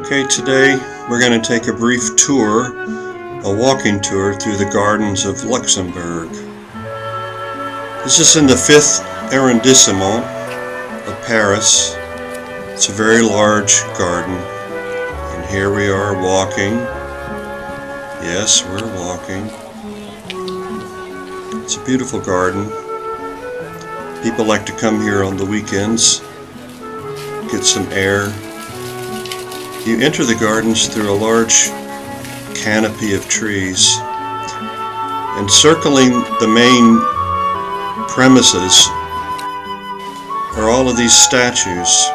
Okay, today we're going to take a brief tour, a walking tour through the gardens of Luxembourg. This is in the 5th arrondissement of Paris. It's a very large garden, and here we are walking. Yes, we're walking. It's a beautiful garden. People like to come here on the weekends, get some air. You enter the gardens through a large canopy of trees. Encircling the main premises are all of these statues.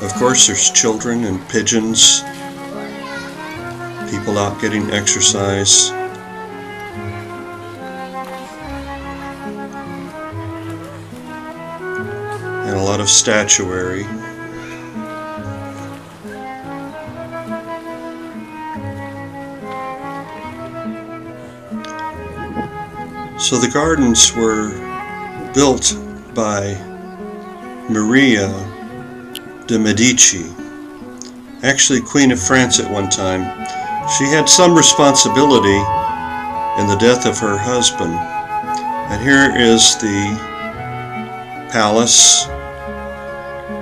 Of course, there's children and pigeons, people out getting exercise. And a lot of statuary. So the gardens were built by Maria de Medici, actually Queen of France at one time. She had some responsibility in the death of her husband. And here is the palace,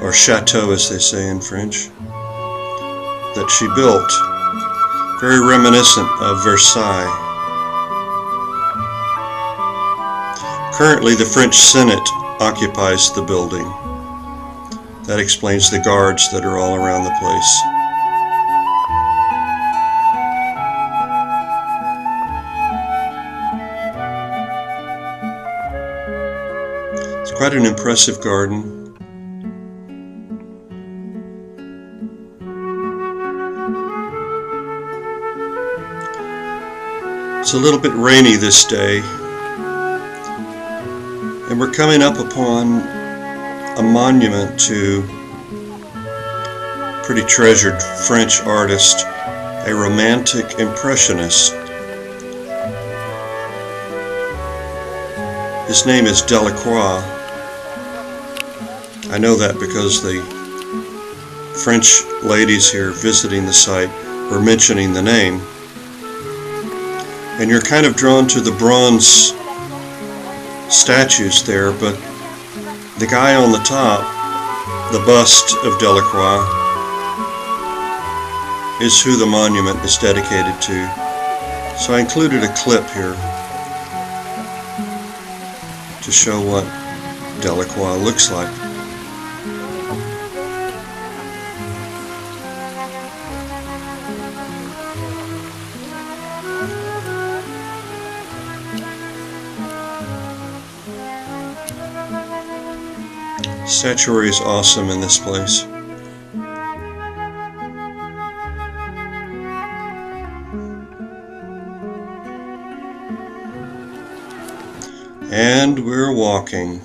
or chateau as they say in French, that she built, very reminiscent of Versailles. Currently, the French Senate occupies the building. That explains the guards that are all around the place. It's quite an impressive garden. It's a little bit rainy this day. And we're coming up upon a monument to a pretty treasured French artist, a romantic impressionist. His name is Delacroix. I know that because the French ladies here visiting the site were mentioning the name. And you're kind of drawn to the bronze statues there, but the guy on the top, the bust of Delacroix, is who the monument is dedicated to. So I included a clip here to show what Delacroix looks like. Statuary is awesome in this place. And we're walking.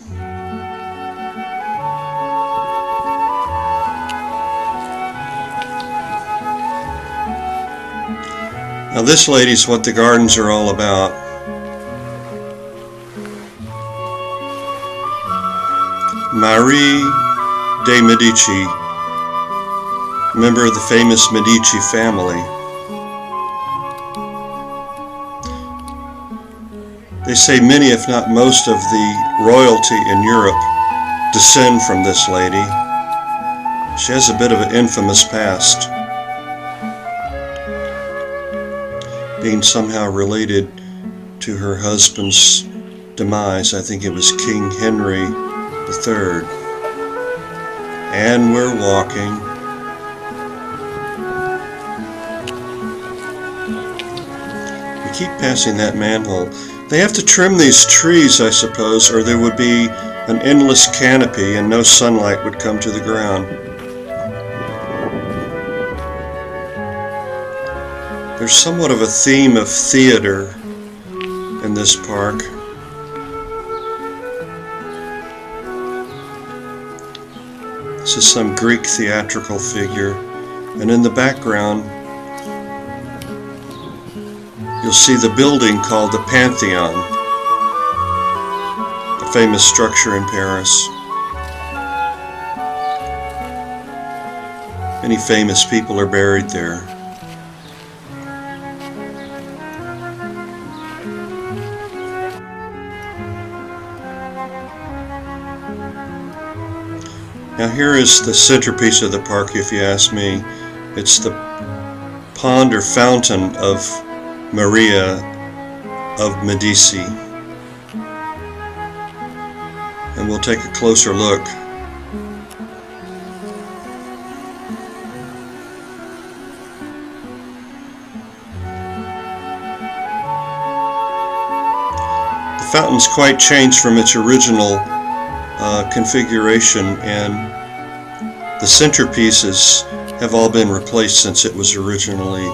Now this lady's what the gardens are all about. Marie de Medici, member of the famous Medici family. They say many, if not most, of the royalty in Europe descend from this lady. She has a bit of an infamous past, being somehow related to her husband's demise. I think it was King Henry III. And we're walking. We keep passing that manhole. They have to trim these trees, I suppose, or there would be an endless canopy and no sunlight would come to the ground. There's somewhat of a theme of theater in this park. This is some Greek theatrical figure, and in the background you'll see the building called the Pantheon, a famous structure in Paris. Many famous people are buried there. Now here is the centerpiece of the park, if you ask me. It's the pond or fountain of Maria of Medici. And we'll take a closer look. The fountain's quite changed from its original configuration, and the centerpieces have all been replaced since it was originally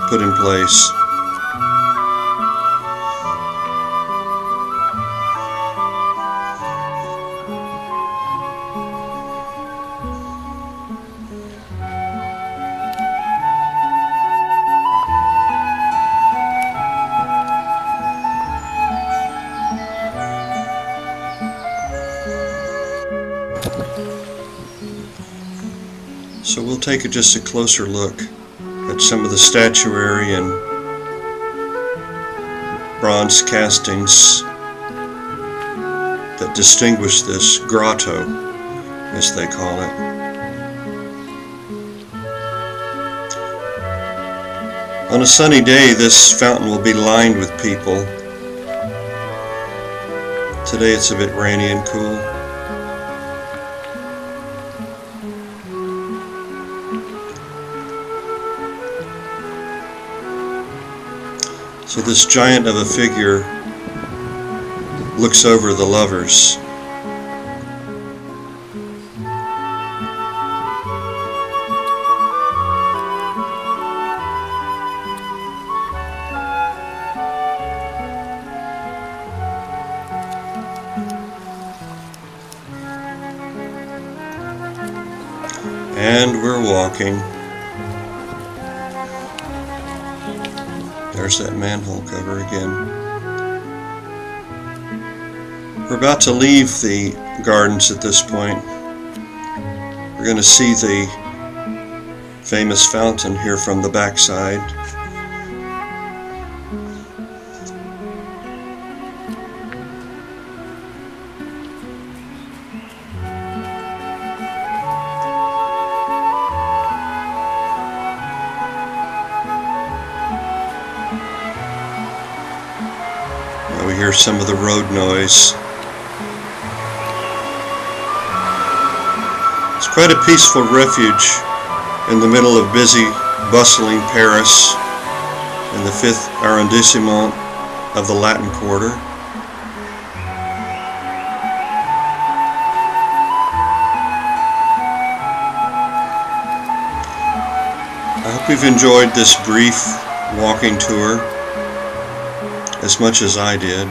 put in place. So we'll take just a closer look at some of the statuary and bronze castings that distinguish this grotto, as they call it. On a sunny day, this fountain will be lined with people. Today it's a bit rainy and cool. So this giant of a figure looks over the lovers. And we're walking. There's that manhole cover again. We're about to leave the gardens at this point. We're going to see the famous fountain here from the backside. We hear some of the road noise. It's quite a peaceful refuge in the middle of busy, bustling Paris in the 5th arrondissement of the Latin Quarter. I hope you've enjoyed this brief walking tour as much as I did.